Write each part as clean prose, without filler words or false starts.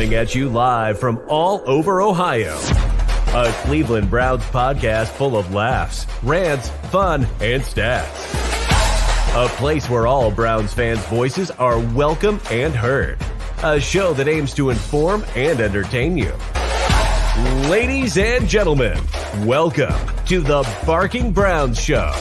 Coming at you live from all over Ohio. A Cleveland Browns podcast full of laughs, rants, fun, and stats. A place where all Browns fans' voices are welcome and heard. A show that aims to inform and entertain you. Ladies and gentlemen, welcome to the Barking Browns Show.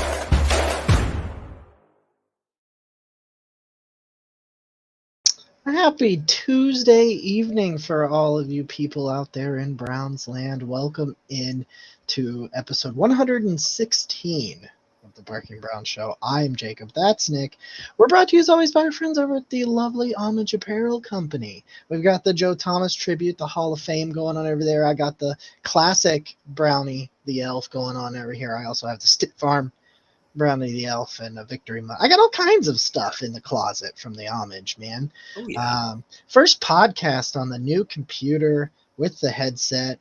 Happy Tuesday evening for all of you people out there in Browns land. Welcome in to episode 116 of the Barking Browns Show. I'm Jacob. That's Nick. We're brought to you as always by our friends over at the lovely Homage Apparel Company. We've got the Joe Thomas tribute, the Hall of Fame going on over there. I got the classic Brownie the Elf going on over here. I also have the State Farm Brownie the Elf and a victory mug. I got all kinds of stuff in the closet from the Homage, man. Oh, yeah. First podcast on the new computer with the headset,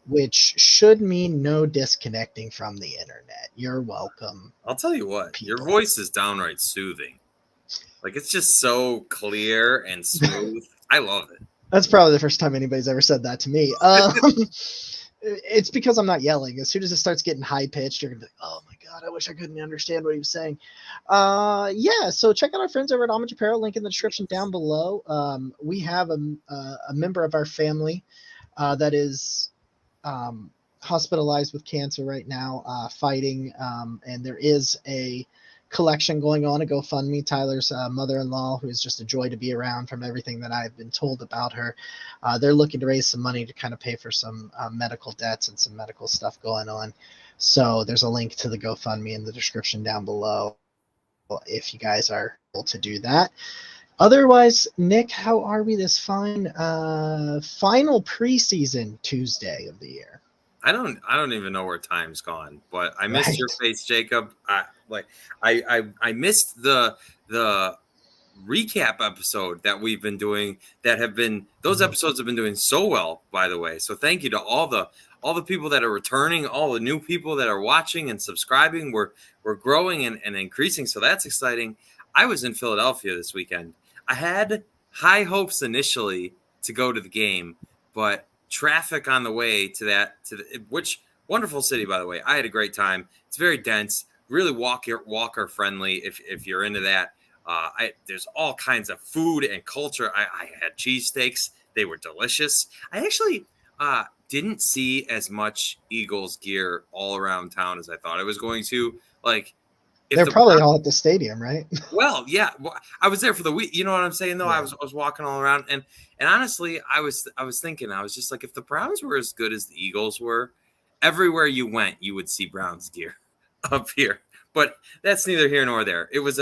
which should mean no disconnecting from the internet. You're welcome. I'll tell you what, people. Your voice is downright soothing. Like, it's just so clear and smooth. I love it. That's probably the first time anybody's ever said that to me. It's because I'm not yelling. As soon as it starts getting high-pitched, you're going to be like, oh, my God, I wish I couldn't understand what he was saying. So check out our friends over at Homage Apparel, link in the description down below. We have a member of our family that is hospitalized with cancer right now, fighting, and there is a collection going on, a GoFundMe. Tyler's mother-in-law, who is just a joy to be around from everything that I've been told about her. They're looking to raise some money to kind of pay for some medical debts and some medical stuff going on. So there's a link to the GoFundMe in the description down below if you guys are able to do that. Otherwise, Nick, how are we this final preseason Tuesday of the year? I don't even know where time's gone, but I missed your face, Jacob. I missed the recap episode that we've been doing. Those episodes have been doing so well, by the way. So thank you to all the people that are returning, all the new people that are watching and subscribing. We're growing and increasing, so that's exciting. I was in Philadelphia this weekend. I had high hopes initially to go to the game, but traffic on the way which wonderful city, by the way. I had a great time. It's very dense, really walker friendly if you're into that. There's all kinds of food and culture. I had cheesesteaks. They were delicious. I actually didn't see as much Eagles gear all around town as I thought I was going to. Like, they're probably all at the stadium, right? Well, yeah. I was there for the week. You know what I'm saying, though? Yeah. I was walking all around, and honestly, I was thinking, I was just like, if the Browns were as good as the Eagles were, everywhere you went, you would see Browns gear up here. But that's neither here nor there. It was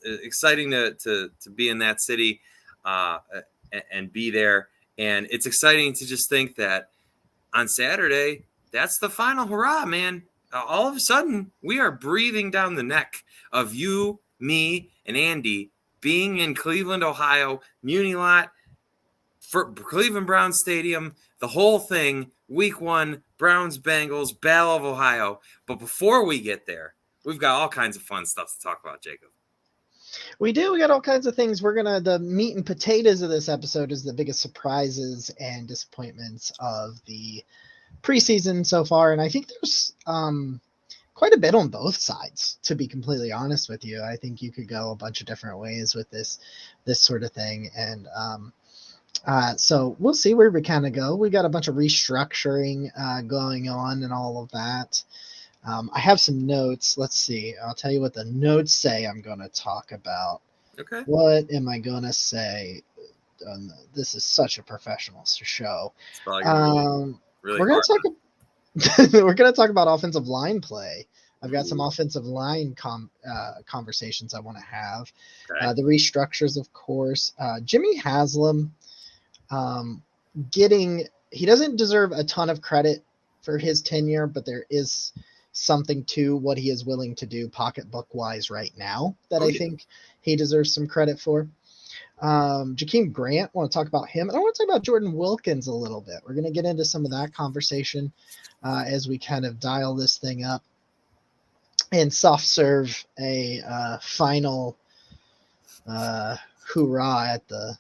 exciting to be in that city and be there, and it's exciting to just think that on Saturday, that's the final hurrah, man. All of a sudden, we are breathing down the neck of you, me, and Andy being in Cleveland, Ohio, Muni Lot, for Cleveland Browns Stadium, the whole thing, week 1, Browns, Bengals, Battle of Ohio. But before we get there, we've got all kinds of fun stuff to talk about, Jacob. We do. We got all kinds of things. The meat and potatoes of this episode is the biggest surprises and disappointments of the preseason so far, and I think there's quite a bit on both sides, to be completely honest with you. I think you could go a bunch of different ways with this sort of thing, and so we'll see where we kind of go. We got a bunch of restructuring going on and all of that. I have some notes. Let's see. I'll tell you what the notes say I'm going to talk about. Okay. What am I going to say? This is such a professional show. Really we're going to talk about offensive line play. I've got some offensive line conversations I want to have. Okay. The restructures, of course. Jimmy Haslam, he doesn't deserve a ton of credit for his tenure, but there is something to what he is willing to do pocketbook-wise right now that I think he deserves some credit for. Jakeem Grant, want to talk about him. And I want to talk about Jordan Wilkins a little bit. We're going to get into some of that conversation as we kind of dial this thing up and soft serve a final hoorah at the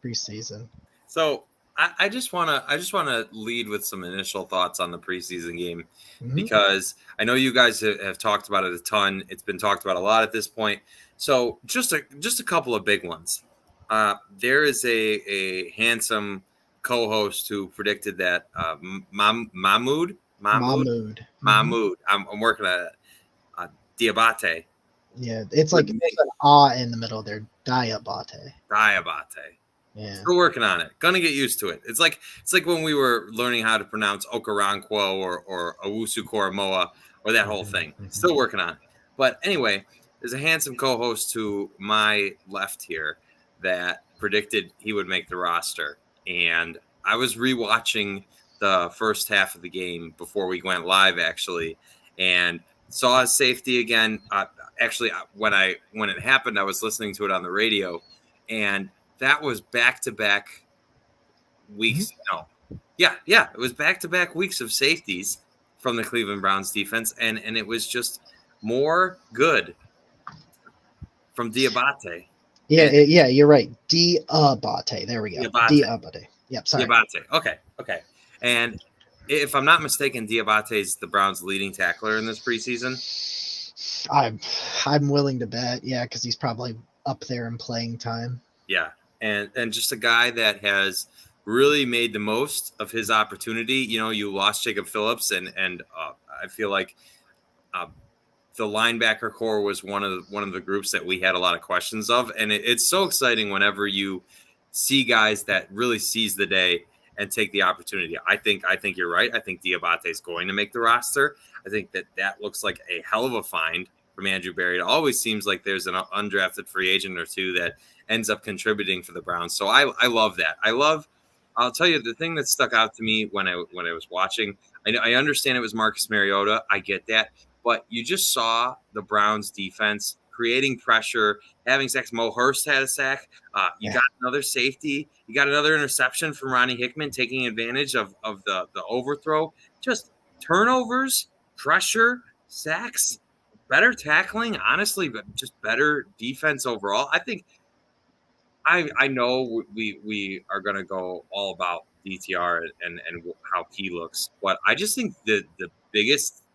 preseason. So I just wanna lead with some initial thoughts on the preseason game because I know you guys have talked about it a ton. It's been talked about a lot at this point. So just a couple of big ones. There is a handsome co-host who predicted that Mahmoud. I'm working at it. Diabate. Yeah, it's like there's an ah in the middle there. Diabate. Yeah. Still working on it. Gonna get used to it. It's like when we were learning how to pronounce Okarankwo or Owusu Koromoa or that whole thing. Still working on it. But anyway, there's a handsome co-host to my left here that predicted he would make the roster. And I was rewatching the first half of the game before we went live, actually, and saw his safety again. When it happened, I was listening to it on the radio, and that was back-to-back weeks. It was back-to-back weeks of safeties from the Cleveland Browns defense, and it was just more good from Diabate. Yeah, you're right. Diabate. There we go. Diabate. Yep, sorry. Diabate. Okay. And if I'm not mistaken, Diabate is the Browns' leading tackler in this preseason. I'm willing to bet, because he's probably up there in playing time. Yeah, and just a guy that has really made the most of his opportunity. You know, you lost Jacob Phillips, and I feel like the linebacker core was one of the groups that we had a lot of questions of, and it's so exciting whenever you see guys that really seize the day and take the opportunity. I think you're right. I think Diabate is going to make the roster. I think that looks like a hell of a find from Andrew Berry. It always seems like there's an undrafted free agent or two that ends up contributing for the Browns. So I love that. I'll tell you the thing that stuck out to me when I was watching. I understand it was Marcus Mariota. I get that. But you just saw the Browns defense creating pressure, having sacks. Mo Hurst had a sack. You got another safety. You got another interception from Ronnie Hickman, taking advantage of the overthrow. Just turnovers, pressure, sacks, better tackling, honestly, but just better defense overall. I think I know we are going to go all about DTR and how he looks, but I just think the biggest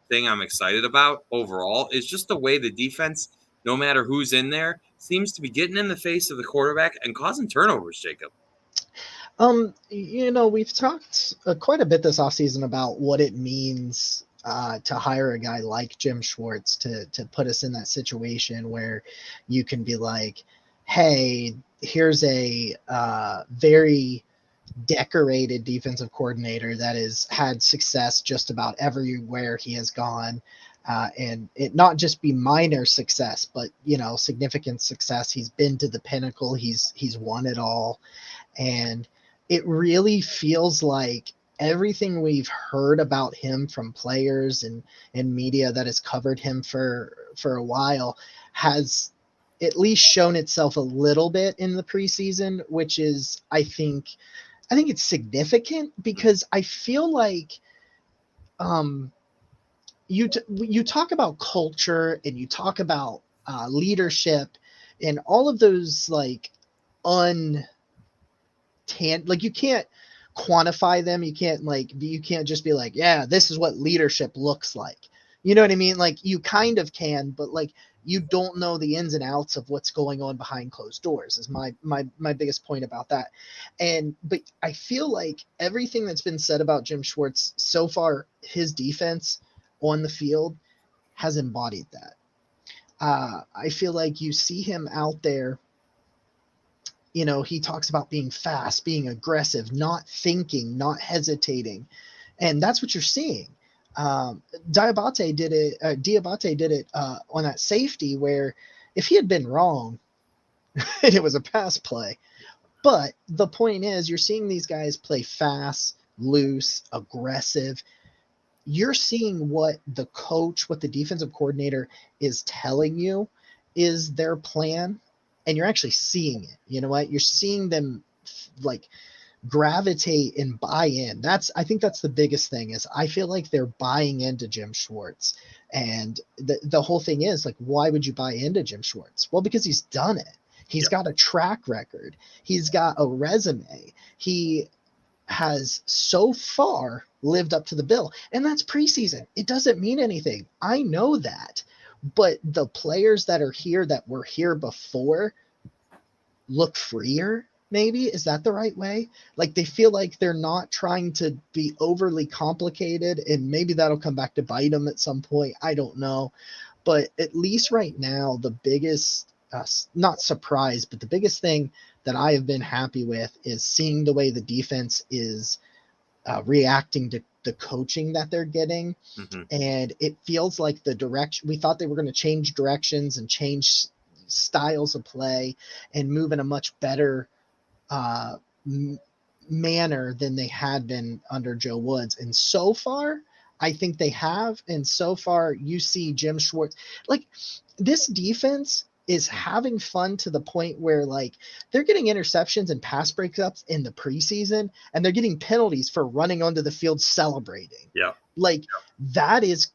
thing I'm excited about overall is just the way the defense, no matter who's in there, seems to be getting in the face of the quarterback and causing turnovers, Jacob. We've talked quite a bit this offseason about what it means to hire a guy like Jim Schwartz to put us in that situation where you can be like, hey, here's a very decorated defensive coordinator that has had success just about everywhere he has gone, and it not just be minor success, but significant success. He's been to the pinnacle. He's won it all, and it really feels like everything we've heard about him from players and media that has covered him for a while has at least shown itself a little bit in the preseason, which is, I think it's significant because I feel like you talk about culture and you talk about leadership and all of those like you can't quantify them. You can't just be like, yeah, this is what leadership looks like. You know what I mean? Like you kind of can, but like you don't know the ins and outs of what's going on behind closed doors is my biggest point about that. But I feel like everything that's been said about Jim Schwartz so far, his defense on the field has embodied that. I feel like you see him out there, he talks about being fast, being aggressive, not thinking, not hesitating. And that's what you're seeing. Diabate did it on that safety where if he had been wrong, it was a pass play. But the point is, you're seeing these guys play fast, loose, aggressive. You're seeing what the coach, what the defensive coordinator is telling you is their plan, and you're actually seeing it. You know what? You're seeing them like gravitate and buy in. I think that's the biggest thing is I feel like they're buying into Jim Schwartz. And the whole thing is like, why would you buy into Jim Schwartz? Well, because he's done it. He's got a track record. He's got a resume. He has so far lived up to the bill, and that's preseason. It doesn't mean anything. I know that, but the players that are here that were here before look freer. Maybe is that the right way? Like, they feel like they're not trying to be overly complicated, and maybe that'll come back to bite them at some point. I don't know, but at least right now, the biggest not surprise, but the biggest thing that I have been happy with is seeing the way the defense is reacting to the coaching that they're getting. Mm-hmm. And it feels like the direction, we thought they were going to change directions and change styles of play and move in a much better manner than they had been under Joe Woods. And so far, I think they have. And so far, you see Jim Schwartz, like, this defense is having fun to the point where, like, they're getting interceptions and pass breakups in the preseason, and they're getting penalties for running onto the field celebrating. Yeah. Like, that is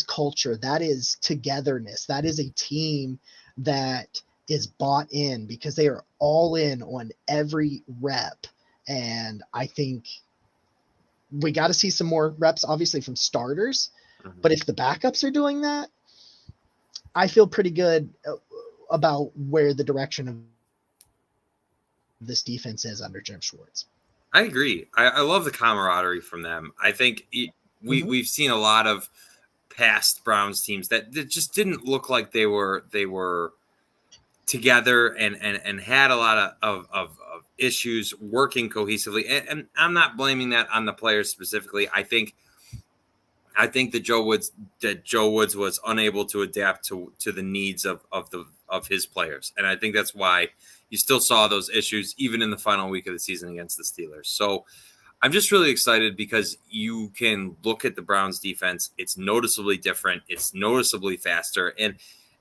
culture. That is togetherness. That is a team that is bought in because they are all in on every rep. And I think we got to see some more reps, obviously, from starters. Mm-hmm. But if the backups are doing that, I feel pretty good about where the direction of this defense is under Jim Schwartz. I agree. I love the camaraderie from them. I think we've seen a lot of past Browns teams that just didn't look like they were together and had a lot of issues working cohesively. And I'm not blaming that on the players specifically. I think that Joe Woods was unable to adapt to the needs of his players. And I think that's why you still saw those issues even in the final week of the season against the Steelers. So I'm just really excited because you can look at the Browns defense. It's noticeably different. It's noticeably faster.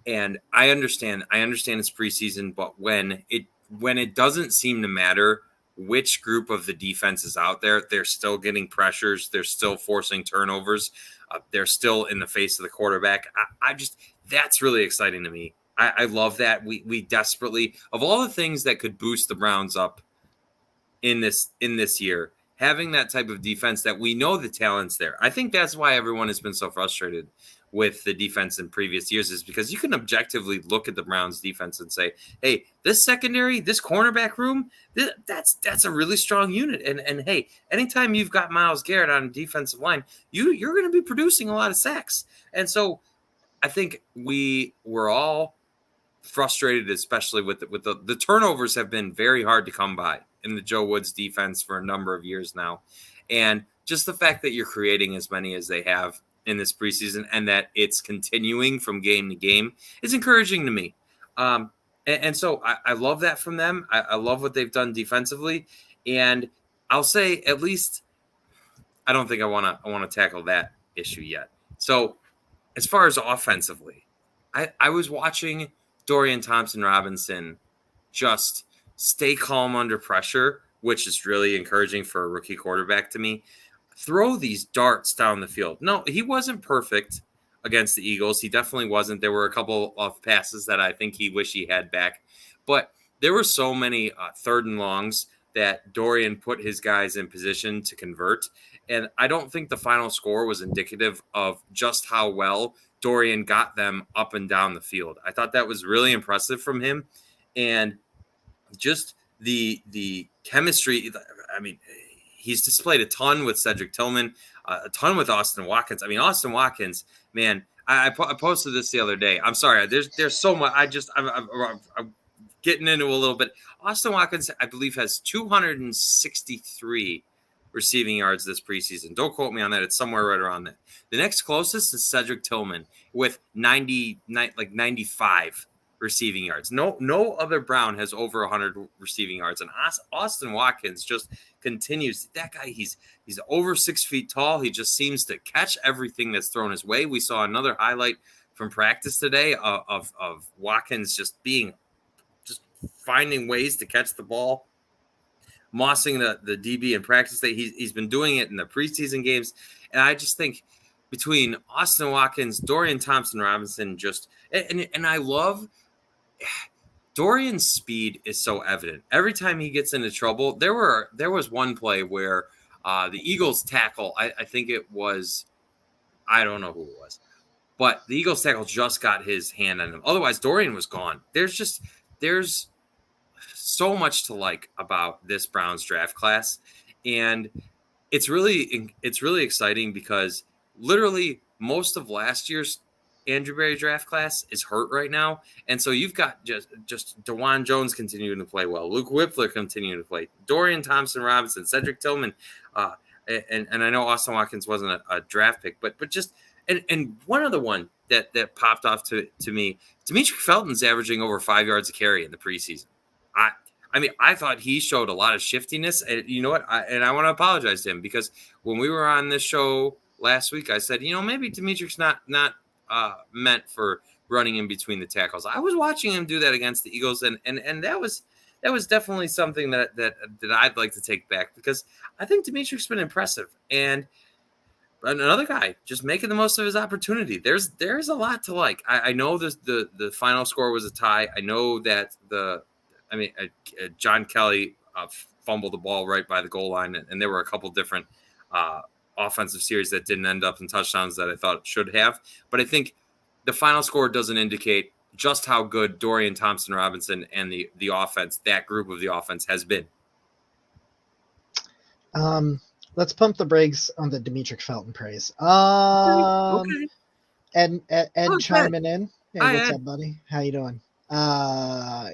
And I understand it's preseason, but when it doesn't seem to matter which group of the defense is out there, they're still getting pressures. They're still forcing turnovers. They're still in the face of the quarterback. That's really exciting to me. I love that. We desperately, of all the things that could boost the Browns up in this year, having that type of defense that we know the talent's there. I think that's why everyone has been so frustrated with the defense in previous years, is because you can objectively look at the Browns defense and say, hey, this secondary, this cornerback room, that's a really strong unit. And hey, anytime you've got Myles Garrett on defensive line, you're going to be producing a lot of sacks. And so I think we were all frustrated, especially with the turnovers have been very hard to come by in the Joe Woods defense for a number of years now. And just the fact that you're creating as many as they have in this preseason and that it's continuing from game to game is encouraging to me. And so I love that from them. I love what they've done defensively. And I'll say, at least, I don't think I want to tackle that issue yet. So as far as offensively, I was watching Dorian Thompson-Robinson just stay calm under pressure, which is really encouraging for a rookie quarterback to me. Throw these darts down the field. No, he wasn't perfect against the Eagles. He definitely wasn't. There were a couple of passes that I think he wished he had back. But there were so many third and longs that Dorian put his guys in position to convert. And I don't think the final score was indicative of just how well Dorian got them up and down the field. I thought that was really impressive from him. And just the chemistry, I mean, he's displayed a ton with Cedric Tillman, a ton with Austin Watkins. I mean, Austin Watkins, man, I posted this the other day. I'm sorry. There's so much. I'm getting into a little bit. Austin Watkins, I believe, has 263 receiving yards this preseason. Don't quote me on that. It's somewhere right around that. The next closest is Cedric Tillman with 95 receiving yards. No other Brown has over 100 receiving yards. And Austin Watkins just continues. That guy, he's over 6 feet tall. He just seems to catch everything that's thrown his way. We saw another highlight from practice today of Watkins just finding ways to catch the ball, mossing the DB in practice. He's been doing it in the preseason games. And I just think between Austin Watkins, Dorian Thompson-Robinson, and I love Dorian's speed is so evident. Every time he gets into trouble, there was one play where the Eagles tackle, I think it was, I don't know who it was, but the Eagles tackle just got his hand on him. Otherwise, Dorian was gone. There's so much to like about this Browns draft class, and it's really exciting because literally most of last year's Andrew Berry draft class is hurt right now, and so you've got just DeJuan Jones continuing to play well, Luke Whippler continuing to play, Dorian Thompson-Robinson, Cedric Tillman, and I know Austin Watkins wasn't a draft pick, but just and one other one that popped off to me, Demetric Felton's averaging over 5 yards a carry in the preseason. I mean, I thought he showed a lot of shiftiness, and you know what? I want to apologize to him because when we were on this show last week, I said, maybe Demetric's not meant for running in between the tackles. I was watching him do that against the Eagles, and that was definitely something that I'd like to take back because I think Demetric's been impressive. And another guy just making the most of his opportunity. There's a lot to like. I know the final score was a tie. I know that John Kelly fumbled the ball right by the goal line, and there were a couple different offensive series that didn't end up in touchdowns that I thought should have. But I think the final score doesn't indicate just how good Dorian Thompson-Robinson and the offense, that group of the offense, has been. Let's pump the brakes on the Demetric Felton praise. Okay. Ed chiming in. Hey, Hi, what's Ed. up, buddy? How you doing?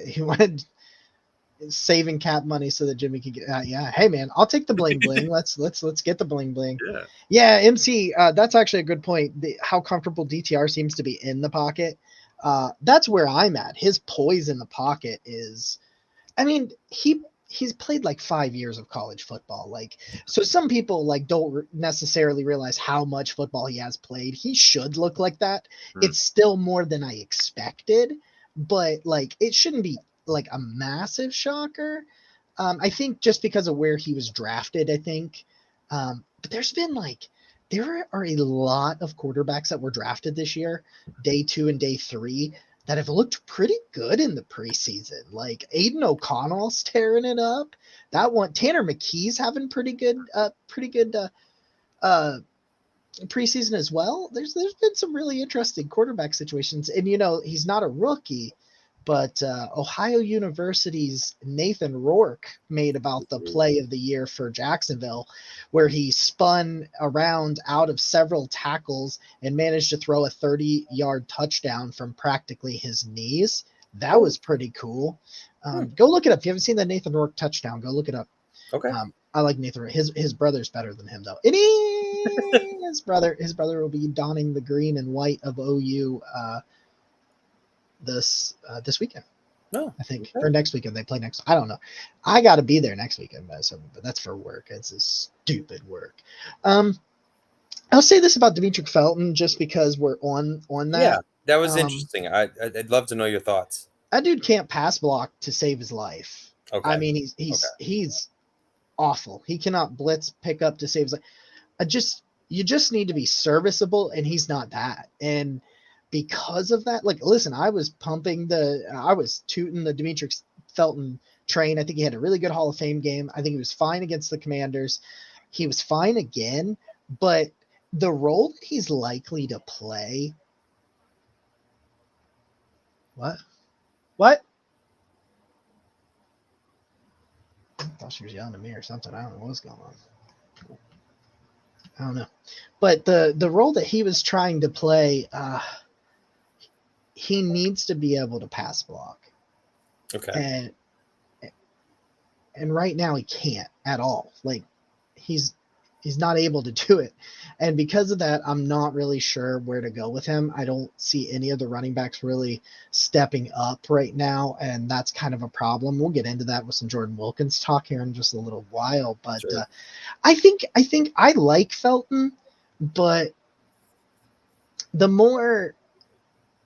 He wanted saving cap money so that Jimmy could get. Yeah, hey man, I'll take the bling bling. Let's get the bling bling. Yeah, MC. That's actually a good point. How comfortable DTR seems to be in the pocket. That's where I'm at. His poise in the pocket is. I mean, he's played like 5 years of college football. Like, so some people like don't necessarily realize how much football he has played. He should look like that. It's still more than I expected, but like it shouldn't be like a massive shocker. I think just because of where he was drafted, I think. But there are a lot of quarterbacks that were drafted this year, day 2 and day 3, that have looked pretty good in the preseason. Like Aiden O'Connell's tearing it up. That one, Tanner McKee's having pretty good preseason as well. There's been some really interesting quarterback situations, and he's not a rookie, but Ohio University's Nathan Rourke made about the play of the year for Jacksonville, where he spun around out of several tackles and managed to throw a 30-yard touchdown from practically his knees. That was pretty cool. Go look it up. If you haven't seen the Nathan Rourke touchdown, go look it up. Okay. I like Nathan Rourke. His brother's better than him, though. His brother will be donning the green and white of OU this weekend. No, I think, or next weekend. They play next. I don't know. I got to be there next weekend, but that's for work. It's a stupid work. I'll say this about Demetric Felton just because we're on that. Yeah, that was interesting. I'd love to know your thoughts. That dude can't pass block to save his life. Okay. I mean, he's awful. He cannot blitz pick up to save his life. You just need to be serviceable, and he's not that. And because of that, like, listen, I was tooting the Demetric Felton train. I think he had a really good Hall of Fame game. I think he was fine against the Commanders. He was fine again, but the role that he's likely to play. What? I thought she was yelling at me or something. I don't know what's going on. I don't know. But the role that he was trying to play, he needs to be able to pass block. Okay. And right now he can't at all. Like he's not able to do it. And because of that, I'm not really sure where to go with him. I don't see any of the running backs really stepping up right now, and that's kind of a problem. We'll get into that with some Jordan Wilkins talk here in just a little while. But sure. I think I like Felton, but the more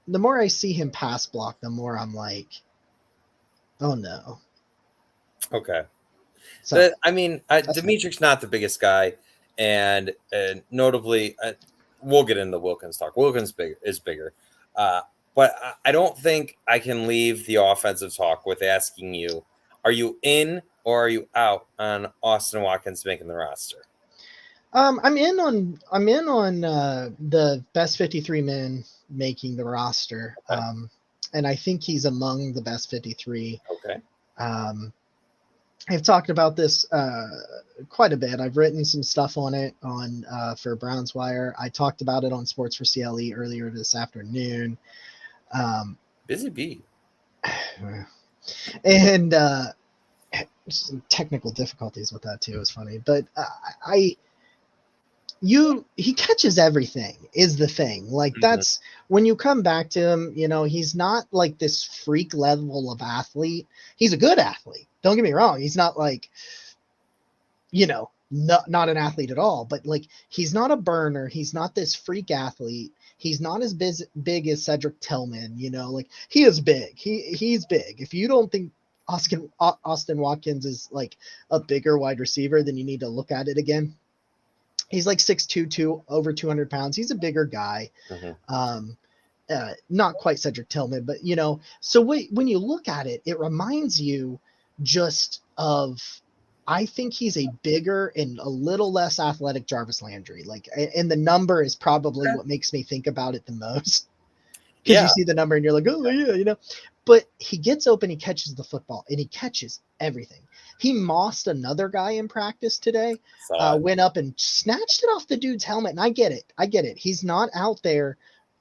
I see him pass block, the more I'm like, oh no. Okay. So, Demetric's not the biggest guy, and notably, we'll get into Wilkins talk. Wilkins is bigger, but But I don't think I can leave the offensive talk with asking you, are you in or are you out on Austin Watkins making the roster? I'm in on the best 53 men making the roster. Okay. And I think he's among the best 53. Okay. I've talked about this quite a bit. I've written some stuff on it for Browns Wire. I talked about it on Sports for CLE earlier this afternoon. Busy bee. And some technical difficulties with that too is funny. But he catches everything is the thing. Like that's when you come back to him, he's not like this freak level of athlete. He's a good athlete. Don't get me wrong. He's not like, not an athlete at all, but like, he's not a burner. He's not this freak athlete. He's not as big as Cedric Tillman, like he is big. He's big. If you don't think Austin Watkins is like a bigger wide receiver, then you need to look at it again. He's like 6'2", over 200 pounds. He's a bigger guy. Not quite Cedric Tillman, but so when you look at it, it reminds you just of, I think he's a bigger and a little less athletic Jarvis Landry. Like, and the number is probably what makes me think about it the most. Because you see the number and you're like, oh yeah, But he gets open, he catches the football, and he catches everything. He mossed another guy in practice today, went up and snatched it off the dude's helmet. And I get it. He's not out there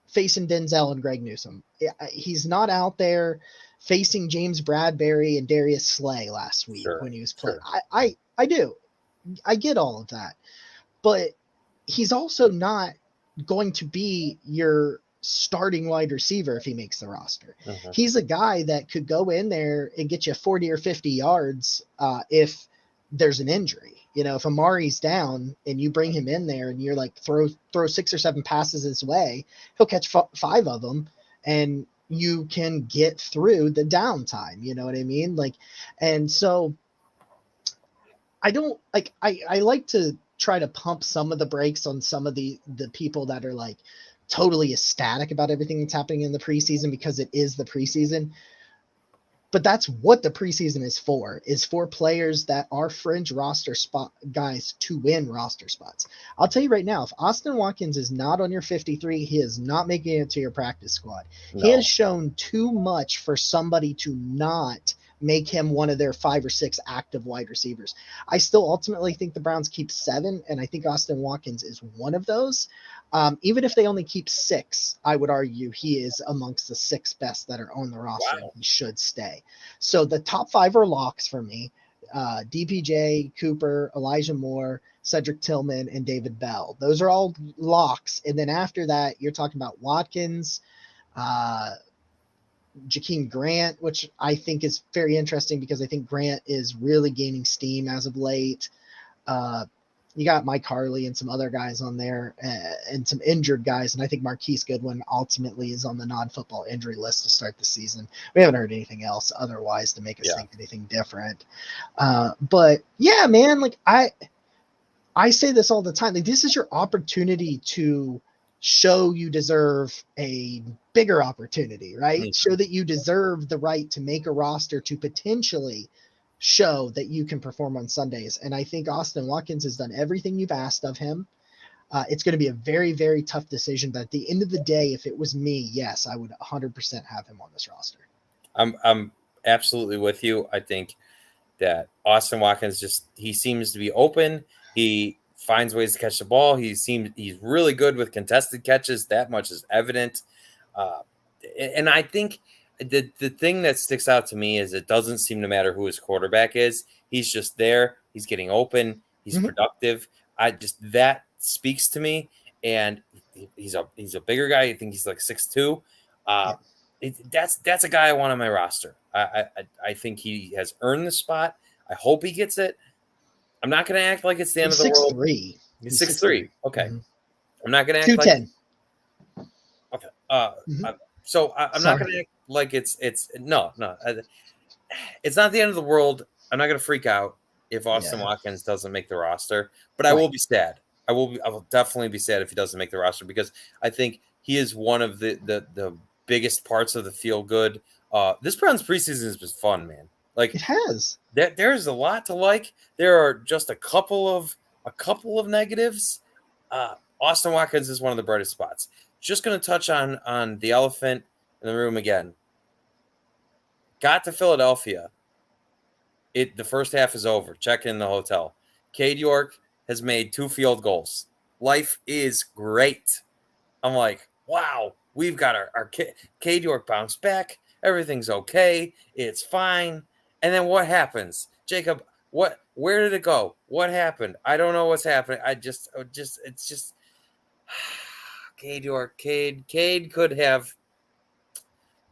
facing Denzel and Greg Newsome. He's not out there facing James Bradbury and Darius Slay last week when he was playing. Sure. I do. I get all of that. But he's also not going to be your starting wide receiver if he makes the roster. He's a guy that could go in there and get you 40 or 50 yards if there's an injury. If Amari's down and you bring him in there and you're like throw 6 or 7 passes his way, he'll catch 5 of them and you can get through the downtime. You know what I mean? Like, and so I don't like, I like to try to pump some of the brakes on some of the people that are like totally ecstatic about everything that's happening in the preseason because it is the preseason. But that's what the preseason is for players that are fringe roster spot guys to win roster spots. I'll tell you right now, if Austin Watkins is not on your 53, he is not making it to your practice squad. No. He has shown too much for somebody to not make him one of their 5 or 6 active wide receivers. I still ultimately think the Browns keep 7, and I think Austin Watkins is one of those. Even if they only keep 6, I would argue he is amongst the 6 best that are on the roster. Wow. He should stay. So the top 5 are locks for me. DPJ, Cooper, Elijah Moore, Cedric Tillman, and David Bell. Those are all locks. And then after that, you're talking about Watkins, Jakeem Grant, which I think is very interesting because I think Grant is really gaining steam as of late. You got Mike Harley and some other guys on there and some injured guys. And I think Marquise Goodwin ultimately is on the non-football injury list to start the season. We haven't heard anything else otherwise to make us think anything different. But yeah, man, like I say this all the time. Like, this is your opportunity to show you deserve a bigger opportunity, right? Mm-hmm. Show that you deserve the right to make a roster to potentially show that you can perform on Sundays. And I think Austin Watkins has done everything you've asked of him. It's going to be a very, very tough decision. But at the end of the day, if it was me, yes, I would 100% have him on this roster. I'm absolutely with you. I think that Austin Watkins he seems to be open. He finds ways to catch the ball. He's really good with contested catches. That much is evident. And I think the thing that sticks out to me is it doesn't seem to matter who his quarterback is. He's just there. He's getting open. He's productive. That speaks to me. And he's a bigger guy. I think he's like 6'2". That's a guy I want on my roster. I think he has earned the spot. I hope he gets it. I'm not going to act like it's the end of the world. 6'3". He's 6'3". Okay. Mm-hmm. I'm not going to act 210. Okay. So I'm not going to act like it's no. It's not the end of the world. I'm not going to freak out if Austin Watkins doesn't make the roster, but I will be sad. I will definitely be sad if he doesn't make the roster because I think he is one of the biggest parts of the feel good. This Browns preseason has been fun, man. Like It has. There's a lot to like. There are just a couple of negatives. Austin Watkins is one of the brightest spots. Just going to touch on the elephant in the room again. Got to Philadelphia. The first half is over. Check in the hotel. Cade York has made 2 field goals. Life is great. I'm like, wow, we've got our Cade York bounced back. Everything's okay. It's fine. And then what happens? Jacob, where did it go? What happened? I don't know what's happening. It's just Cade York. Cade could have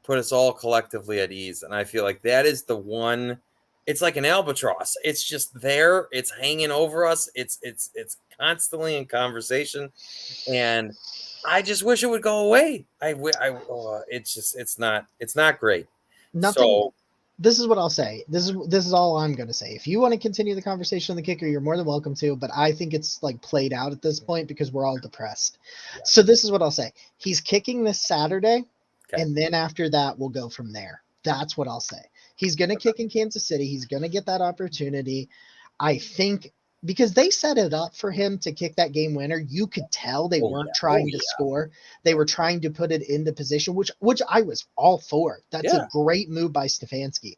put us all collectively at ease. And I feel like that is the one. It's like an albatross. It's just there. It's hanging over us. It's constantly in conversation. And I just wish it would go away. It's not great. Nothing. So, this is what I'll say. This is all I'm going to say. If you want to continue the conversation on the kicker, you're more than welcome to, but I think it's like played out at this point because we're all depressed. Yeah. So this is what I'll say. He's kicking this Saturday, and then after that, we'll go from there. That's what I'll say. He's going to kick in Kansas City. He's going to get that opportunity. I think because they set it up for him to kick that game winner, you could tell they weren't trying to score. They were trying to put it into position, which I was all for. That's a great move by Stefanski.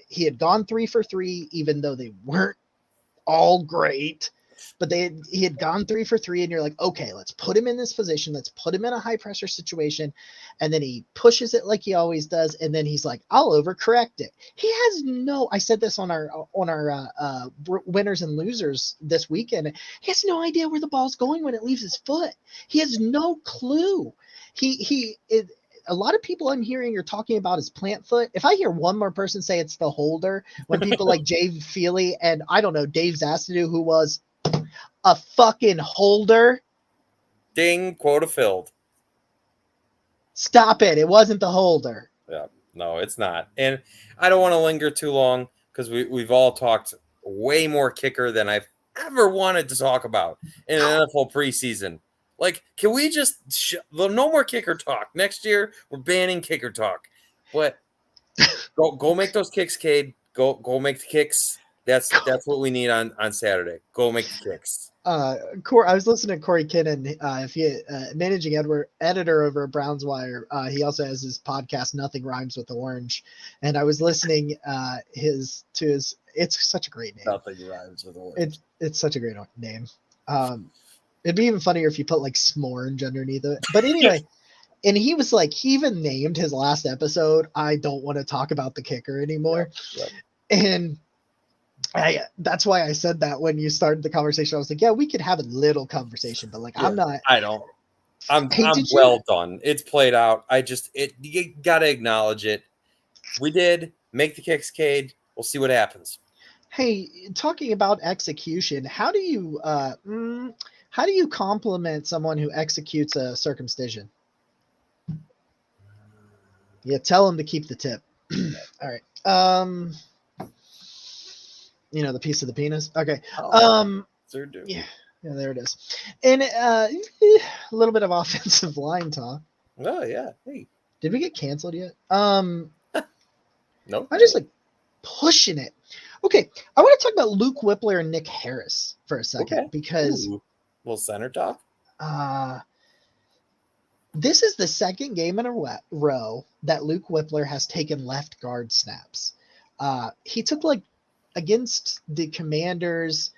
He had gone 3 for 3, even though they weren't all great. But he had gone 3 for 3, and you're like, okay, let's put him in this position. Let's put him in a high pressure situation. And then he pushes it like he always does. And then he's like, I'll overcorrect it. He has I said this on our winners and losers this weekend. He has no idea where the ball's going when it leaves his foot. He has no clue. A lot of people I'm hearing are talking about his plant foot. If I hear one more person say it's the holder, when people like Jay Feely and I don't know, Dave Zastadu, who was a fucking holder. Ding, quota filled. Stop it. It wasn't the holder. Yeah, no, it's not. And I don't want to linger too long because we've all talked way more kicker than I've ever wanted to talk about in an NFL preseason. Like, can we just no more kicker talk? Next year, we're banning kicker talk. But go make those kicks, Cade. Go make the kicks. That's what we need on Saturday. Go make the kicks. I was listening to Corey Kinnan, managing editor over at Browns Wire. He also has his podcast, Nothing Rhymes with Orange. And I was listening to his. It's such a great name. Nothing Rhymes with Orange. It's such a great name. It'd be even funnier if you put like Smorge underneath it. But anyway, and he was like, he even named his last episode, I don't want to talk about the kicker anymore. Yep. And that's why I said that when you started the conversation. I was like, yeah, we could have a little conversation, but like, I'm not. I don't. I'm well done. It's played out. You got to acknowledge it. We did make the kicks, Cade. We'll see what happens. Hey, talking about execution, how do you compliment someone who executes a circumcision? Yeah, tell them to keep the tip. All right. The piece of the penis. Okay. Yeah, there it is. And a little bit of offensive line talk. Oh yeah. Hey. Did we get canceled yet? No. I'm just like pushing it. Okay. I want to talk about Luke Whippler and Nick Harris for a second because little center talk. This is the second game in a row that Luke Whippler has taken left guard snaps. He took against the Commanders,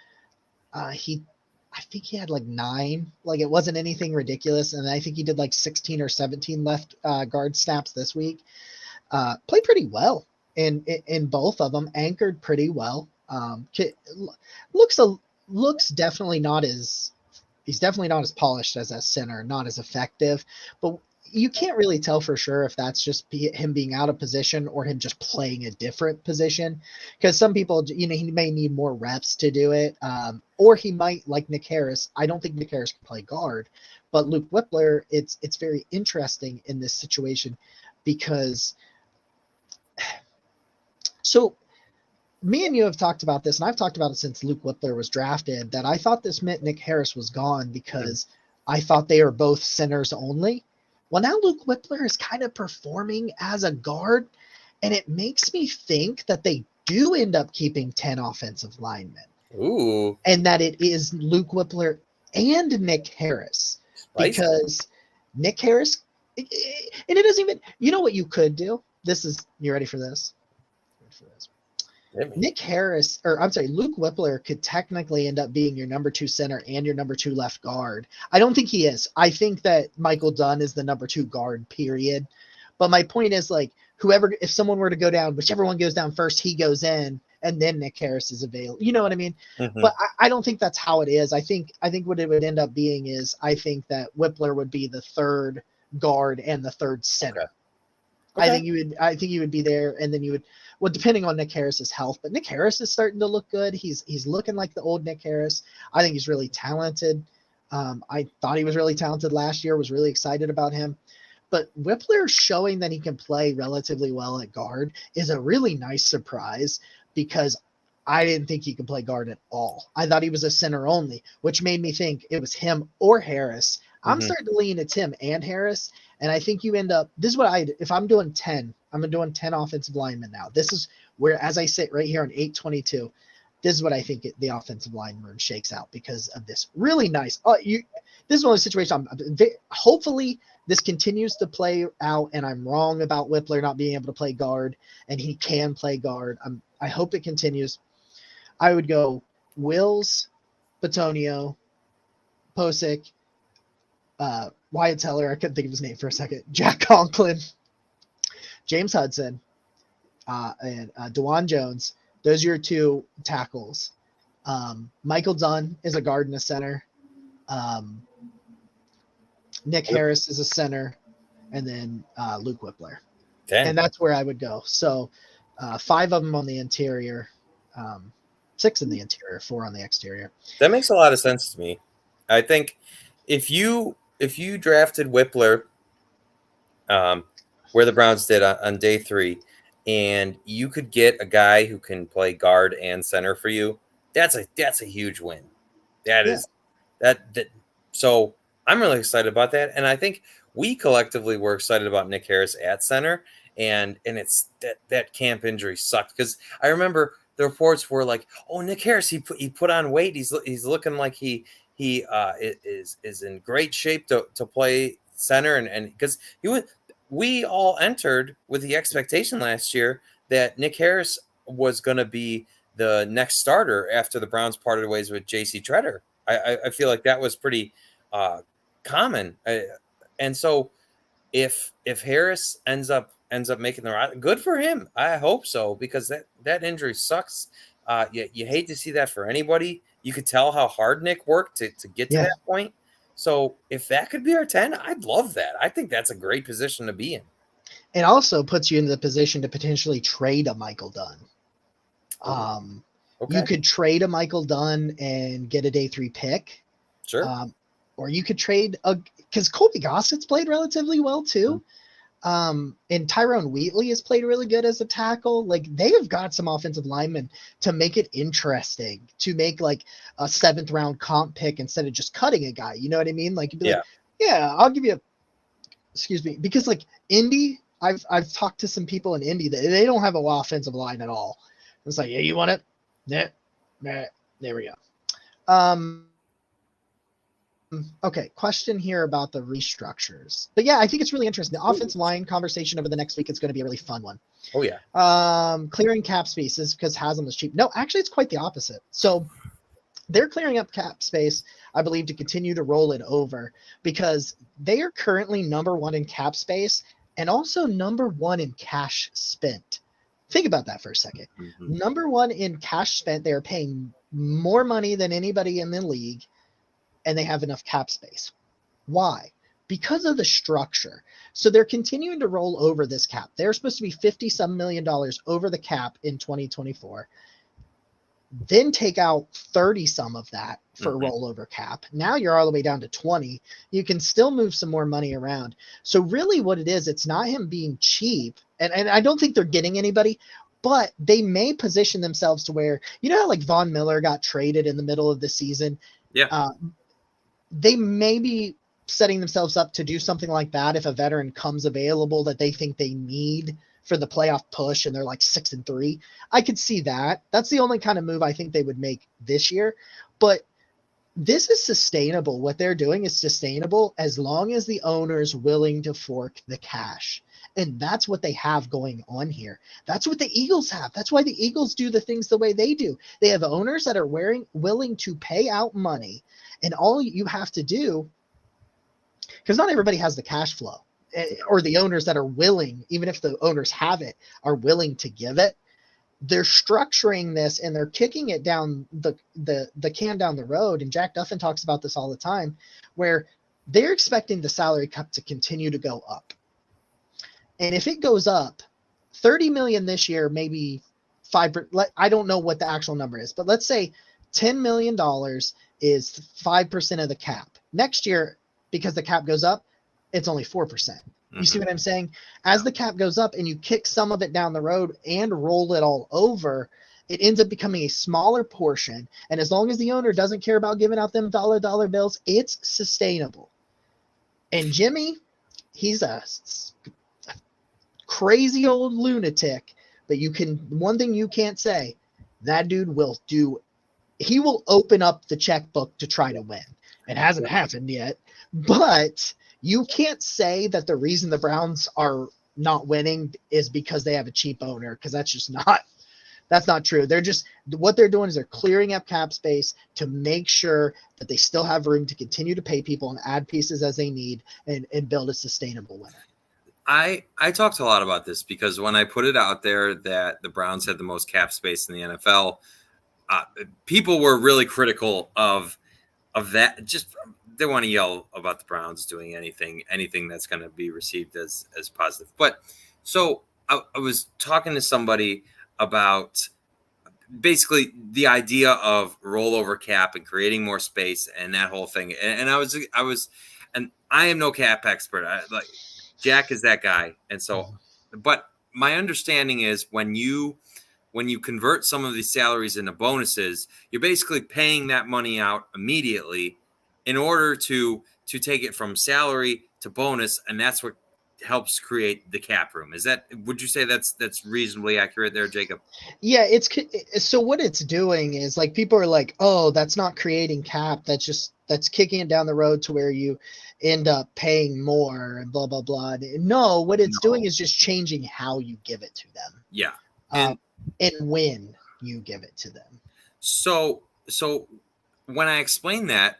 I think he had 9. It wasn't anything ridiculous, and I think he did 16 or 17 left guard snaps this week. Played pretty well in both of them, anchored pretty well. Looks definitely not as he's definitely not as polished as a center, not as effective, but you can't really tell for sure if that's just him being out of position or him just playing a different position. Because some people, he may need more reps to do it. Or he might, like Nick Harris. I don't think Nick Harris can play guard, but Luke Whippler, it's very interesting in this situation because so me and you have talked about this, and I've talked about it since Luke Whippler was drafted, that I thought this meant Nick Harris was gone because I thought they are both centers only. Well, now Luke Whippler is kind of performing as a guard, and it makes me think that they do end up keeping 10 offensive linemen. Ooh. And that it is Luke Whippler and Nick Harris. Spicy. Because Nick Harris, and it doesn't even, you know what you could do? You ready for this? Luke Whippler could technically end up being your number 2 center and your number 2 left guard. I don't think he is. I think that Michael Dunn is the number 2 guard, period. But my point is, like, if someone were to go down, whichever one goes down first, he goes in, and then Nick Harris is available. You know what I mean? Mm-hmm. But I don't think that's how it is. I think what it would end up being is, I think that Whippler would be the 3rd guard and the 3rd center. Okay. I think you would be there, and then you would, well, depending on Nick Harris's health, but Nick Harris is starting to look good. He's looking like the old Nick Harris. I think he's really talented. I thought he was really talented last year, was really excited about him. But Whippler showing that he can play relatively well at guard is a really nice surprise, because I didn't think he could play guard at all. I thought he was a center only, which made me think it was him or Harris. I'm starting to lean it's him and Harris. And I think you end up, if I'm doing 10, I'm doing 10 offensive linemen now. This is where, as I sit right here on 822, this is what I think the offensive line room shakes out because of this really nice. This is one of the situations. Hopefully this continues to play out, and I'm wrong about Whippler not being able to play guard, and he can play guard. I hope it continues. I would go Wills, Batonio, Posick, Wyatt Teller, I couldn't think of his name for a second, Jack Conklin, James Hudson, and DeJuan Jones. Those are your 2 tackles. Michael Dunn is a guard and a center. Nick Harris is a center, and then Luke Whippler. Dang. And that's where I would go. So 5 of them on the interior, 6 in the interior, 4 on the exterior. That makes a lot of sense to me. I think if you drafted Whippler, where the Browns did on day 3, and you could get a guy who can play guard and center for you, that's a huge win. So I'm really excited about that, and I think we collectively were excited about Nick Harris at center, and it's that camp injury sucked, because I remember the reports were like, "Oh, Nick Harris, he put on weight. He's looking like he is in great shape to play center," and because we all entered with the expectation last year that Nick Harris was going to be the next starter after the Browns parted ways with J.C. Treader. I feel like that was pretty common, and so if Harris ends up making the right, good for him. I hope so, because that injury sucks. You hate to see that for anybody. You could tell how hard Nick worked to get to that point. So if that could be our 10, I'd love that. I think that's a great position to be in. It also puts you in the position to potentially trade a Michael Dunn. Okay. You could trade a Michael Dunn and get a day 3 pick. Sure. Or you could trade because Colby Gossett's played relatively well too. And Tyrone Wheatley has played really good as a tackle. Like, they have got some offensive linemen to make it interesting, to make like a 7th round comp pick instead of just cutting a guy. You know what I mean? Like, you'd be like, yeah, I'll give you because like Indy, I've talked to some people in Indy that they don't have an offensive line at all. It's like, yeah, you want it? Nah, there we go. Okay, question here about the restructures. But yeah, I think it's really interesting. The offensive line conversation over the next week is going to be a really fun one. Oh, yeah. Clearing cap spaces because Haslam is cheap. No, actually, it's quite the opposite. So they're clearing up cap space, I believe, to continue to roll it over because they are currently number 1 in cap space and also number 1 in cash spent. Think about that for a second. Mm-hmm. Number 1 in cash spent, they are paying more money than anybody in the league, and they have enough cap space. Why? Because of the structure. So they're continuing to roll over this cap. They're supposed to be $50-some million over the cap in 2024. Then take out 30-some of that for rollover cap. Now you're all the way down to 20. You can still move some more money around. So really what it is, it's not him being cheap. And I don't think they're getting anybody, but they may position themselves to where, you know how like Von Miller got traded in the middle of the season? Yeah. They may be setting themselves up to do something like that if a veteran comes available that they think they need for the playoff push and they're like 6-3. I could see that. That's the only kind of move I think they would make this year. But this is sustainable. What they're doing is sustainable as long as the owner's willing to fork the cash. And that's what they have going on here. That's what the Eagles have. That's why the Eagles do the things the way they do. They have owners that are willing to pay out money. And all you have to do, because not everybody has the cash flow, or the owners that are willing, even if the owners have it, are willing to give it. They're structuring this and they're kicking it down the can down the road. And Jack Duffin talks about this all the time, where they're expecting the salary cap to continue to go up. And if it goes up 30 million this year, maybe I don't know what the actual number is, but let's say $10 million is 5% of the cap. Next year, because the cap goes up, it's only 4%. You see what I'm saying? As the cap goes up and you kick some of it down the road and roll it all over, it ends up becoming a smaller portion. And as long as the owner doesn't care about giving out them dollar bills, it's sustainable. And Jimmy, he's a crazy old lunatic, but one thing you can't say, that dude he will open up the checkbook to try to win. It hasn't happened yet, but you can't say that the reason the Browns are not winning is because they have a cheap owner, because that's not true. What they're doing is they're clearing up cap space to make sure that they still have room to continue to pay people and add pieces as they need and build a sustainable winner. I talked a lot about this because when I put it out there that the Browns had the most cap space in the NFL, people were really critical of that. Just they want to yell about the Browns doing anything that's going to be received as positive. But so I was talking to somebody about basically the idea of rollover cap and creating more space and that whole thing. And I was, and I am no cap expert. Jack is that guy. And so, but my understanding is when you convert some of these salaries into bonuses, you're basically paying that money out immediately in order to take it from salary to bonus, and that's what helps create the cap room. Would you say that's reasonably accurate there, Jacob? Yeah, so what it's doing is, like, people are like, oh, that's not creating cap. That's kicking it down the road to where you end up paying more and blah, blah, blah. No, what it's doing is just changing how you give it to them. Yeah. And when you give it to them. So when I explained that,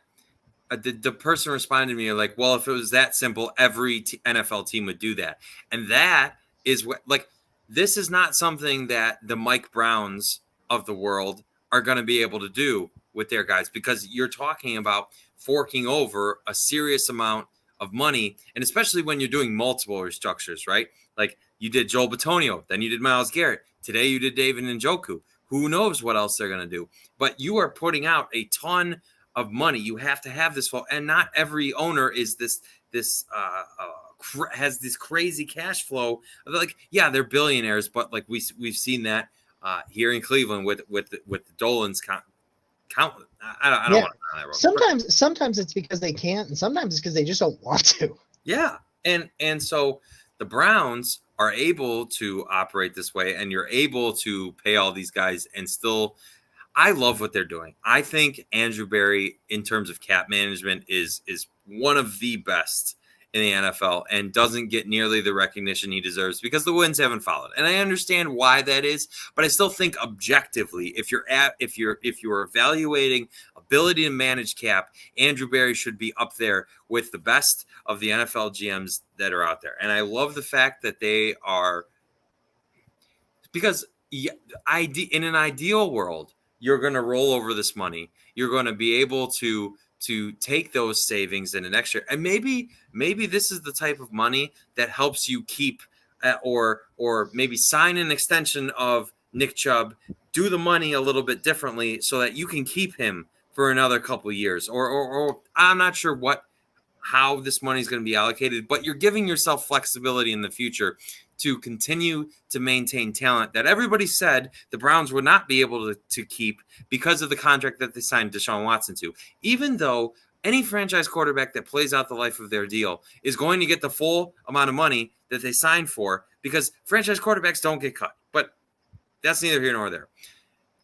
the person responded to me like, well, if it was that simple, every NFL team would do that. And that is what, like, this is not something that the Mike Browns of the world are going to be able to do with their guys, because you're talking about forking over a serious amount of money. And especially when you're doing multiple restructures, right? Like you did Joel Bitonio, then you did Myles Garrett. Today you did David Njoku. Who knows what else they're going to do? But you are putting out a ton of money. You have to have this flow, and not every owner is has this crazy cash flow. Like, yeah, they're billionaires, but like we've seen that here in Cleveland with the Dolan's count. I don't want to that road. Sometimes it's because they can't, and sometimes it's because they just don't want to. Yeah, and so the Browns are able to operate this way, and you're able to pay all these guys and still. I love what they're doing. I think Andrew Berry, in terms of cap management, is one of the best in the NFL and doesn't get nearly the recognition he deserves because the wins haven't followed. And I understand why that is, but I still think objectively, if you're evaluating ability to manage cap, Andrew Berry should be up there with the best of the NFL GMs that are out there. And I love the fact that they are, because in an ideal world, you're going to roll over this money. You're going to be able to take those savings in an extra. And maybe this is the type of money that helps you keep or maybe sign an extension of Nick Chubb, do the money a little bit differently so that you can keep him for another couple of years. Or I'm not sure how this money is going to be allocated, but you're giving yourself flexibility in the future to continue to maintain talent that everybody said the Browns would not be able to keep because of the contract that they signed Deshaun Watson to. Even though any franchise quarterback that plays out the life of their deal is going to get the full amount of money that they signed for, because franchise quarterbacks don't get cut. But that's neither here nor there.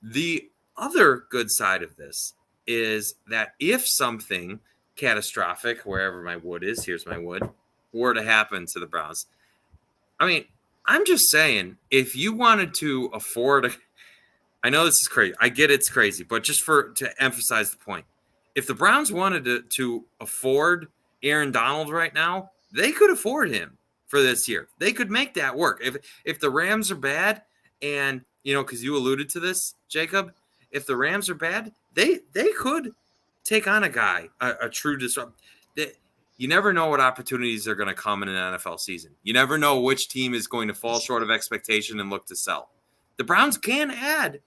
The other good side of this is that if something catastrophic, wherever my wood is, here's my wood, were to happen to the Browns, I mean, I'm just saying, if you wanted to afford, I know this is crazy. I get it's crazy, but just to emphasize the point, if the Browns wanted to afford Aaron Donald right now, they could afford him for this year. They could make that work. If the Rams are bad, and because you alluded to this, Jacob, if the Rams are bad, they could take on a guy, a true disruptor. You never know what opportunities are going to come in an NFL season. You never know which team is going to fall short of expectation and look to sell. The Browns can add.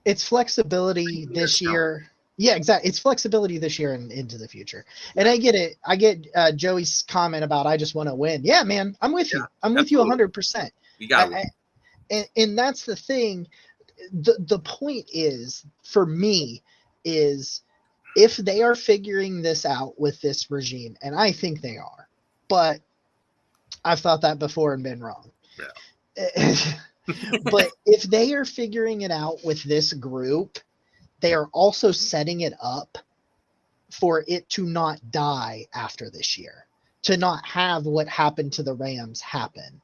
It's flexibility this year. Yeah, exactly. It's flexibility this year and into the future. And I get it. I get Joey's comment about I just want to win. Yeah, man, I'm with you. I'm with you 100%. You got it. And that's the thing. The point is, for me, is if they are figuring this out with this regime, and I think they are, but I've thought that before and been wrong. Yeah. But if they are figuring it out with this group, they are also setting it up for it to not die after this year, to not have what happened to the Rams happen.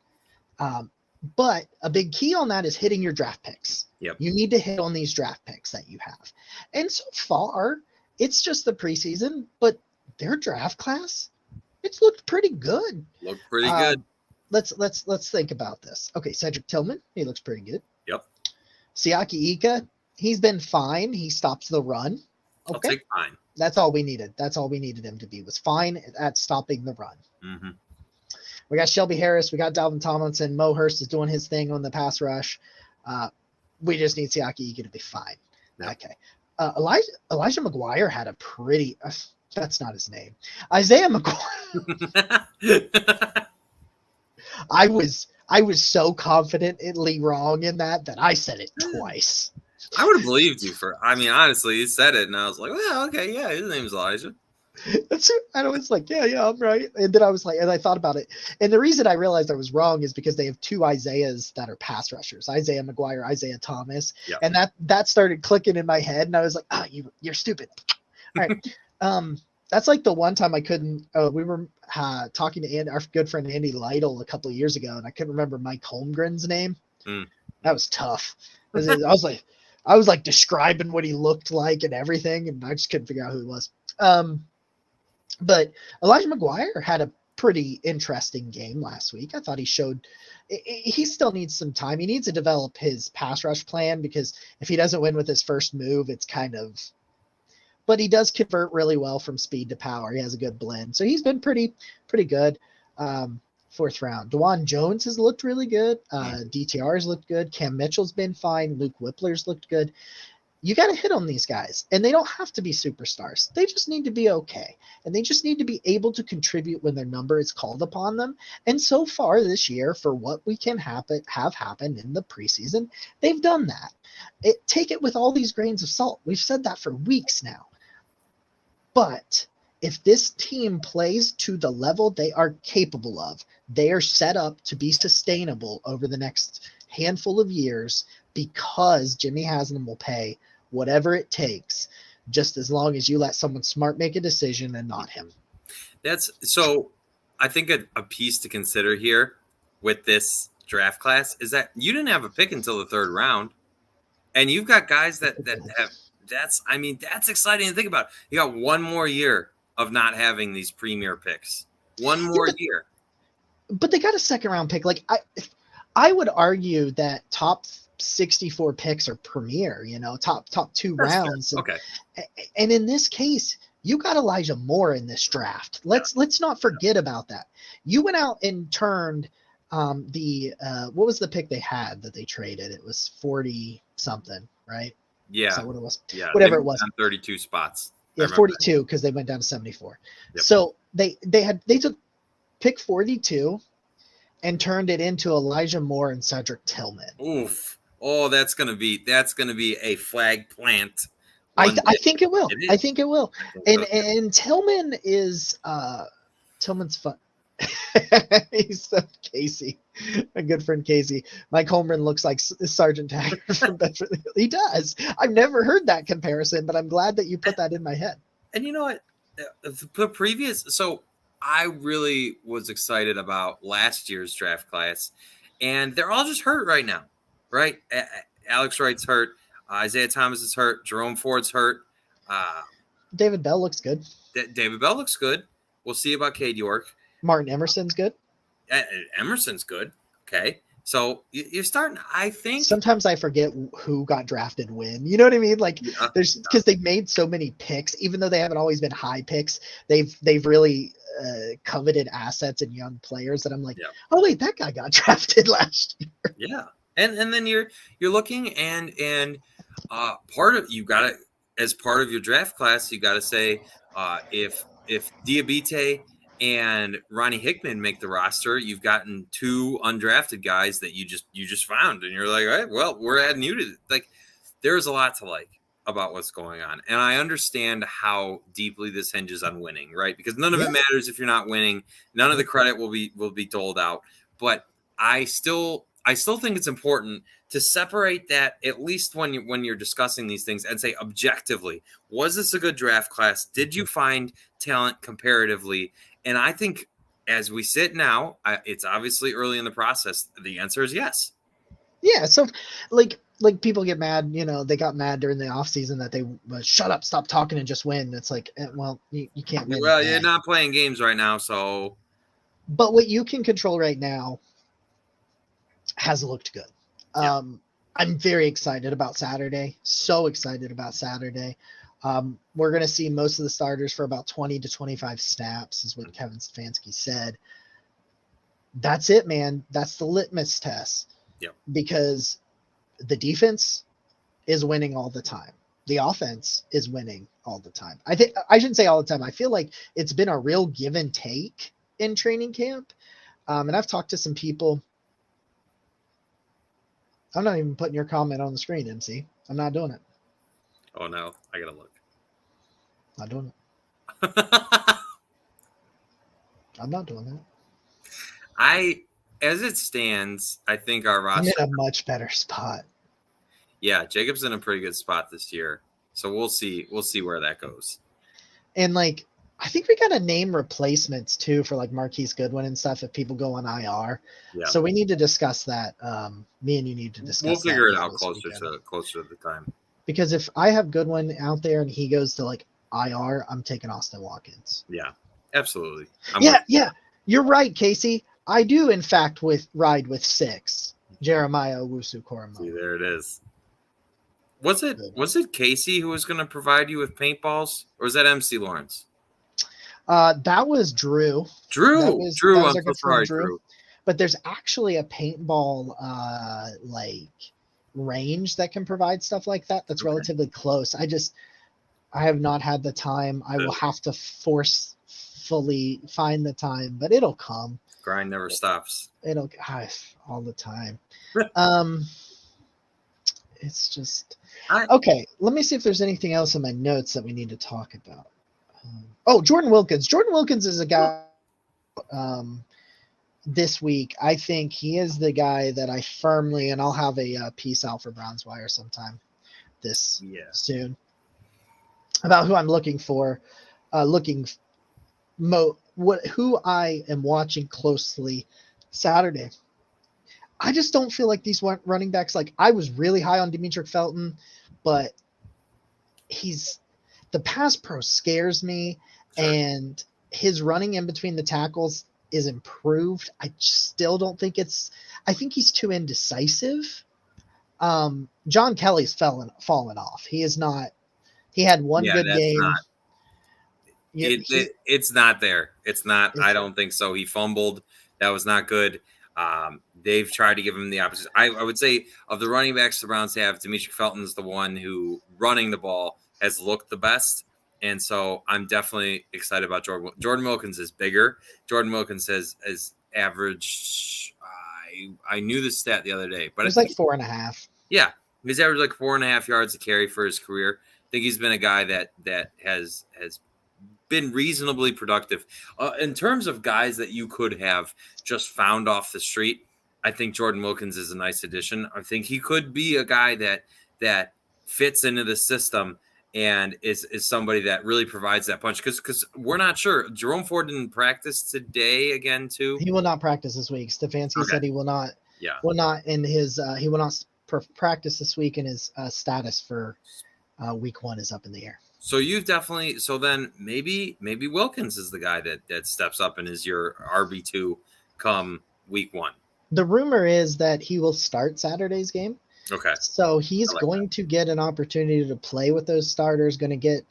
But a big key on that is hitting your draft picks. Yep. You need to hit on these draft picks that you have. And so far, it's just the preseason, but their draft class, it's looked pretty good. Looked pretty good. Let's think about this. Okay, Cedric Tillman, he looks pretty good. Yep. Siaki Ika, he's been fine. He stops the run. Okay. I'll take fine. That's all we needed. That's all we needed him to be, was fine at stopping the run. Mm-hmm. We got Shelby Harris. We got Dalvin Tomlinson. Mo Hurst is doing his thing on the pass rush. We just need Siaki Ika to be fine. Yep. Okay. Elijah McGuire had a pretty that's not his name. Isaiah McGuire. I was so confidently wrong in that I said it twice. I would have believed you honestly, you said it and I was like, well, okay, yeah, his name's Elijah. And I was like, yeah, I'm right. And then I was like, and I thought about it. And the reason I realized I was wrong is because they have two Isaiahs that are pass rushers, Isaiah McGuire, Isaiah Thomas. Yep. And that started clicking in my head. And I was like, you're stupid. All right. That's like the one time I couldn't, we were talking to our good friend Andy Lytle a couple of years ago, and I couldn't remember Mike Holmgren's name. That was tough. I was like describing what he looked like and everything, and I just couldn't figure out who he was. But Elijah McGuire had a pretty interesting game last week. I thought he still needs some time. He needs to develop his pass rush plan, because if he doesn't win with his first move, it's kind of, but he does convert really well from speed to power. He has a good blend. So he's been pretty good. Fourth round. DeJuan Jones has looked really good. DTR has looked good. Cam Mitchell's been fine. Luke Whippler's looked good. You got to hit on these guys, and they don't have to be superstars. They just need to be okay, and they just need to be able to contribute when their number is called upon them. And so far this year, for what we can have happened in the preseason, they've done that. Take it with all these grains of salt. We've said that for weeks now. But if this team plays to the level they are capable of, they are set up to be sustainable over the next handful of years, because Jimmy Haslam will pay whatever it takes, just as long as you let someone smart make a decision and not him. So I think a piece to consider here with this draft class is that you didn't have a pick until the third round, and you've got guys that have, that's exciting to think about. You got one more year of not having these premier picks. One more year. But they got a second round pick. Like I would argue that top 64 picks are premier, top two That's rounds. Fair. Okay. And in this case, you got Elijah Moore in this draft. Let's not forget about that. You went out and turned what was the pick they had that they traded? It was 40 something, right? Yeah. Is that what it was? Yeah. Whatever it was. 32 spots. Yeah, 42, because they went down to 74. Yep. So they took pick 42 and turned it into Elijah Moore and Cedric Tillman. Oof. Oh, that's gonna be a flag plant I think it will. I think it will. think so, And Tillman is Tillman's fun. He's so Casey, my good friend Casey. Mike Holmgren looks like Sergeant Taggart from Bedford. He does. I've never heard that comparison, but I'm glad that you put that in my head. And you know what? The previous, so I really was excited about last year's draft class, and they're all just hurt right now, right? Alex Wright's hurt. Isaiah Thomas is hurt. Jerome Ford's hurt. David Bell looks good. David Bell looks good. We'll see about Cade York. Martin Emerson's good. Emerson's good. Okay. So you're starting, I think. Sometimes I forget who got drafted when. You know what I mean? Like there's because they've made so many picks, even though they haven't always been high picks. They've really coveted assets and young players that I'm like, oh wait, that guy got drafted last year. Yeah. And then you're looking and part of you got to, as part of your draft class, you got to say if Diabite and Ronnie Hickman make the roster, you've gotten two undrafted guys that you just found, and you're like, all right, well, we're adding you to like. There's a lot to like about what's going on, and I understand how deeply this hinges on winning, right? Because none of it matters if you're not winning. None of the credit will be doled out, but I still think it's important to separate that, at least when you're discussing these things, and say objectively, was this a good draft class? Did you find talent comparatively? And I think as we sit now, it's obviously early in the process. The answer is yes. Yeah. So like people get mad, they got mad during the offseason that they shut up, stop talking and just win. It's like, well, you can't win. Well, you're not playing games right now. So, but what you can control right now has looked good. Yeah. I'm very excited about Saturday. So excited about Saturday. We're going to see most of the starters for about 20 to 25 snaps is what Kevin Stefanski said. That's it, man. That's the litmus test. Yeah. Because the defense is winning all the time. The offense is winning all the time. I think I shouldn't say all the time. I feel like it's been a real give and take in training camp. And I've talked to some people. I'm not even putting your comment on the screen, MC. I'm not doing it. Oh no, I gotta look. Not doing it. I'm not doing that. As it stands, I think our roster. I'm in a much better spot. Yeah, Jacob's in a pretty good spot this year, so we'll see. We'll see where that goes. And I think we got to name replacements too for Marquise Goodwin and stuff if people go on IR. Yeah. So we need to discuss that. Me and you need to discuss. We'll figure it out closer to the time. Because if I have Goodwin out there and he goes to IR, I'm taking Austin Watkins. Yeah, absolutely. Yeah. You're right, Casey. I do, in fact, ride with 6. Jeremiah Owusu-Koramoah. See, there it is. Was it Casey who was going to provide you with paintballs, or was that MC Lawrence? That was Drew. Drew. I'm so sorry, Drew. But there's actually a paintball range that can provide stuff like that. That's relatively close. I have not had the time. I will have to forcefully find the time, but it'll come. Grind never stops. It'll all the time. It's just okay. Let me see if there's anything else in my notes that we need to talk about. Jordan Wilkins. Jordan Wilkins is a guy this week. I think he is the guy that I firmly, and I'll have a piece out for Browns Wire sometime soon about who I'm looking for, who I am watching closely Saturday. I just don't feel like these running backs, I was really high on Demetric Felton, but the pass pro scares me, and his running in between the tackles is improved. I still don't think I think he's too indecisive. John Kelly's fallen off. He is not. He had one good game. It's not there. It's not. I don't think so. He fumbled. That was not good. They've tried to give him the opposite. I would say of the running backs the Browns have, Demetric Felton's the one who running the ball has looked the best. And so I'm definitely excited about Jordan. Jordan Wilkins is bigger. Jordan Wilkins has averaged, I knew the stat the other day, but it was 4.5. Yeah. He's averaged 4.5 yards a carry for his career. think he's been a guy that has been reasonably productive. In terms of guys that you could have just found off the street, I think Jordan Wilkins is a nice addition. I think he could be a guy that fits into the system and is somebody that really provides that punch. Because we're not sure. Jerome Ford didn't practice today again, too. He will not practice this week. Stefanski said he will not. Yeah. Will not in his. He will not practice this week, and his status for week 1 is up in the air. So you've definitely. So then maybe Wilkins is the guy that steps up and is your RB2 come week 1. The rumor is that he will start Saturday's game. Okay. So he's going to get an opportunity to play with those starters. Going to get.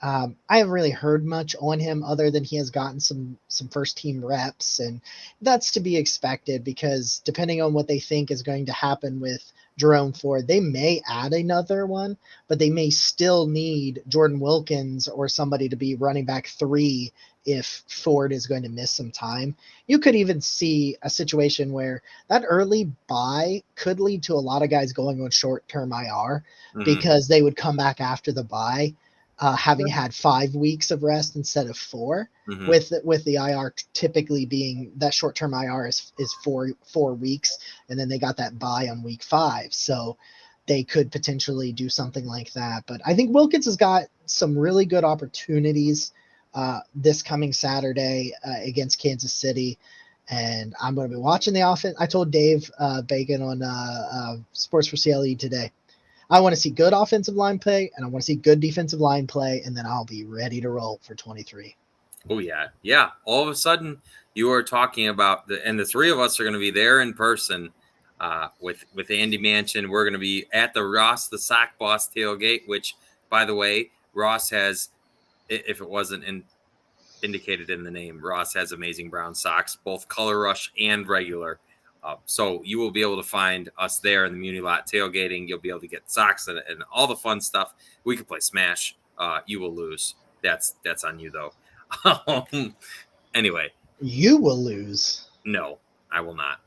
I haven't really heard much on him other than he has gotten some first team reps, and that's to be expected because depending on what they think is going to happen with Jerome Ford, they may add another one, but they may still need Jordan Wilkins or somebody to be running back 3 if Ford is going to miss some time. You could even see a situation where that early bye could lead to a lot of guys going on short-term IR because they would come back after the bye having had 5 weeks of rest instead of 4, with the IR typically being that short-term IR is 4 weeks, and then they got that bye on week 5. So they could potentially do something like that. But I think Wilkins has got some really good opportunities this coming Saturday against Kansas City. And I'm going to be watching the offense. I told Dave Bacon on Sports for CLE today, I want to see good offensive line play, and I want to see good defensive line play, and then I'll be ready to roll for 23. Oh, yeah. Yeah. All of a sudden, you are talking about and the 3 of us are going to be there in person with Andy Manchin. We're going to be at the Ross the Sock Boss tailgate, which, by the way, Ross has, if it wasn't indicated in the name, Ross has amazing brown socks, both color rush and regular. So you will be able to find us there in the Muni Lot tailgating. You'll be able to get socks and all the fun stuff. We can play Smash. You will lose. That's on you, though. Anyway. You will lose. No, I will not.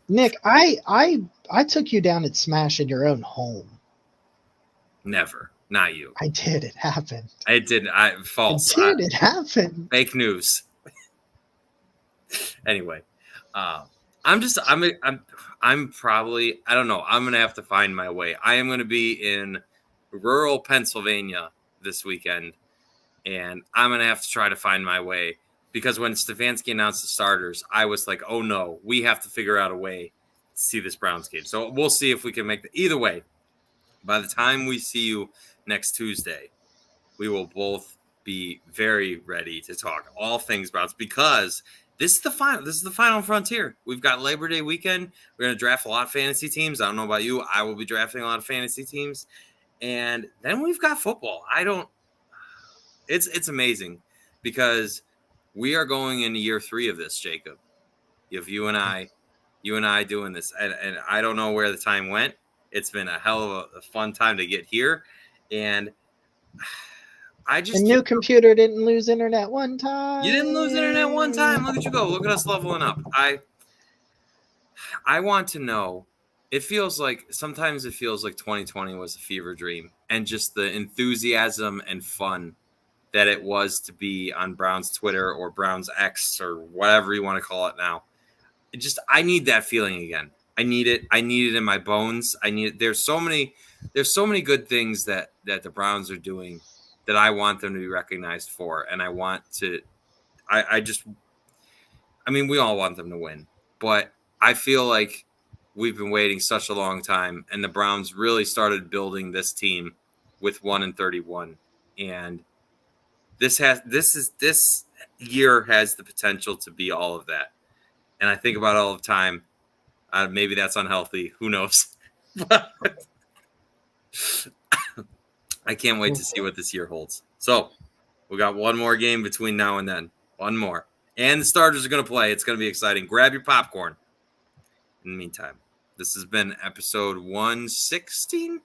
Nick, I took you down at Smash in your own home. Never. Not you. I did. It happened. It did. False. It happened. Fake news. Anyway, I'm probably, I don't know. I'm going to have to find my way. I am going to be in rural Pennsylvania this weekend, and I'm going to have to try to find my way because when Stefanski announced the starters, I was like, oh no, we have to figure out a way to see this Browns game. So we'll see if we can make either way. By the time we see you next Tuesday, we will both be very ready to talk all things Browns because this is the final frontier. We've got Labor Day weekend. We're going to draft a lot of fantasy teams. I don't know about you. I will be drafting a lot of fantasy teams. And then we've got football. It's amazing because we are going into year 3 of this, Jacob. You have you and I doing this. And I don't know where the time went. It's been a hell of a fun time to get here. And the new computer didn't lose internet one time. You didn't lose internet one time. Look at you go. Look at us leveling up. I want to know. Sometimes it feels like 2020 was a fever dream, and just the enthusiasm and fun that it was to be on Browns Twitter or Browns X or whatever you want to call it now. I need that feeling again. I need it. I need it in my bones. There's so many good things that the Browns are doing that I want them to be recognized for. And I want to, we all want them to win, but I feel like we've been waiting such a long time, and the Browns really started building this team with 1-31. And this year has the potential to be all of that. And I think about it all the time. Maybe that's unhealthy. Who knows? I can't wait to see what this year holds. So we got one more game between now and then. One more. And the starters are going to play. It's going to be exciting. Grab your popcorn. In the meantime, this has been episode 116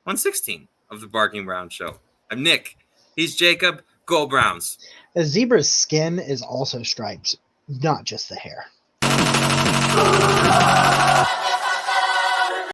of the Barking Brown Show. I'm Nick. He's Jacob. Go Browns. A zebra's skin is also striped, not just the hair.